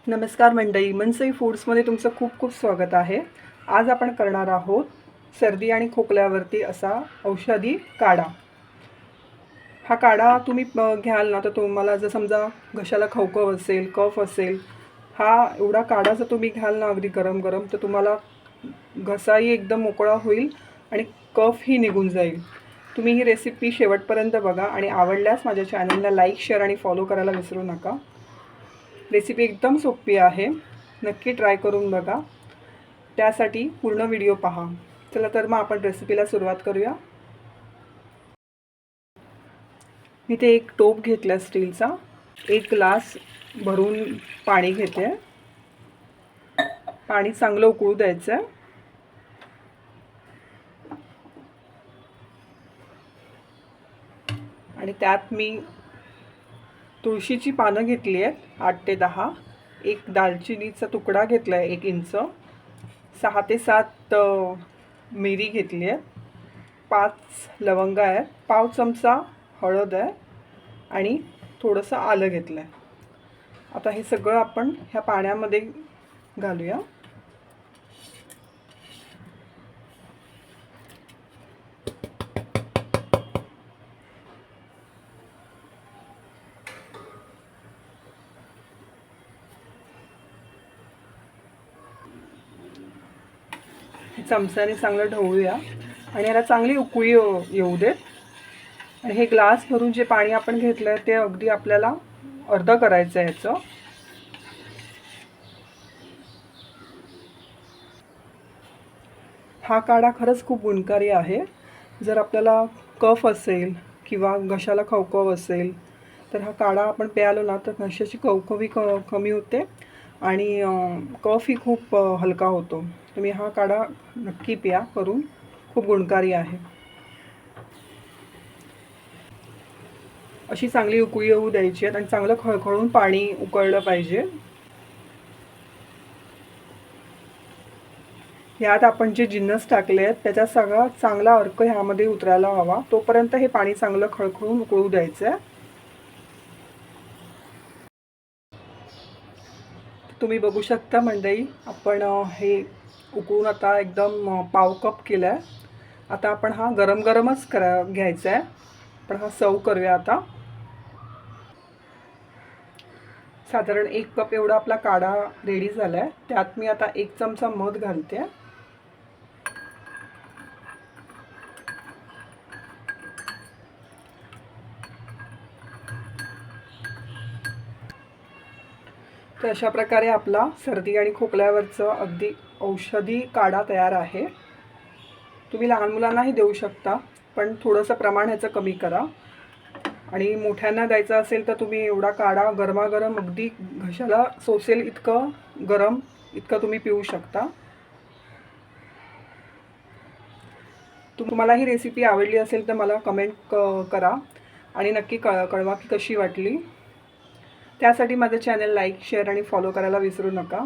नमस्कार मंडळी, मनसई फूड्समध्ये तुमचं खूप खूप स्वागत आहे। आज आपण करणार आहोत सर्दी आणि खोकल्यावरती असा औषधी काढा। हा काढा तुम्ही घ्याल ना तर तुम्हाला जर समजा घशाला खवखव असेल, कफ असेल, हा एवढा काढा जर तुम्ही घ्याल ना अगदी गरम गरम तर तुम्हाला घसाही एकदम मोकळा होईल आणि कफही निघून जाईल। तुम्ही ही रेसिपी शेवटपर्यंत बघा आणि आवडल्यास माझ्या चॅनलला लाईक, शेअर आणि फॉलो करायला विसरू नका। रेसिपी एकदम सोपी आहे, नक्की ट्राय करून बघा। त्यासाठी पूर्ण व्हिडिओ पहा। चला तर मग आपण रेसिपीला सुरुवात करूया। मी ते एक टोप घेतला स्टीलचा, 1 ग्लास भरून पाणी घेते। पाणी चांगलं उकळू द्यायचं आणि त्यात मी तुळशीची पानं घेतली आहेत 8 ते 10, एक दालचिनीचा तुकडा घेतला आहे 1 इंच, 6 ते 7 मिरी घेतली आहे, 5 लवंगा आहेत, पाव चमचा हळद आहे आणि थोडंसं आलं घेतलं आहे। आता हे सगळं आपण ह्या पाण्यामध्ये घालूया। चमच्याने चांगलं ढवळूया आणि याला चांगली उकळी येऊ देत। आणि हे ग्लास भरून जे पाणी आपण घेतलं आहे ते अगदी आपल्याला अर्ध करायचं आहे ह्याचं। हा काढा खरंच खूप गुणकारी आहे। जर आपल्याला कफ असेल किंवा घशाला खवखव असेल तर हा काढा आपण प्यालो ना तर घशाची खवखवी कमी होते आणि कफही खूप हलका होतो। तुम्ही हा काढा नक्की प्या करून, खूप गुणकारी आहे। अशी चांगली उकळी येऊ द्यायची आणि चांगलं खळखळून पाणी उकळलं पाहिजे। यात आपण जे जिन्नस टाकले आहेत त्याचा सगळा चांगला अर्क ह्यामध्ये उतरायला हवा, तोपर्यंत हे पाणी चांगलं खळखळून उकळू द्यायचं। तुम्ही बघू शकता मंडळी, आपण हे उकळून आता एकदम पाव कप केलं आहे। आता आपण हा गरम गरमच घ्यायचा आहे। आपण हा सर्व करूया। आता साधारण 1 कप एवढा आपला काढा रेडी झाला आहे। त्यात मी आता 1 चमचा मध घालते। तर अशा प्रकारे आपला सर्दी आणि खोकल्यावरचं अगदी औषधी काढा तयार आहे। तुम्ही लहान मुलांनाही देऊ शकता, पण थोडंसं प्रमाण ह्याचं कमी करा। आणि मोठ्यांना द्यायचा असेल तर तुम्ही एवढा काढा गरमागरम अगदी घशाला सोसेल इतकं गरम इतकं तुम्ही पिऊ शकता। तुम्हाला ही रेसिपी आवडली असेल तर मला कमेंट करा आणि नक्की कळवा की कशी वाटली। त्यासाठी माझं चॅनल लाईक, शेअर आणि फॉलो करायला विसरू नका।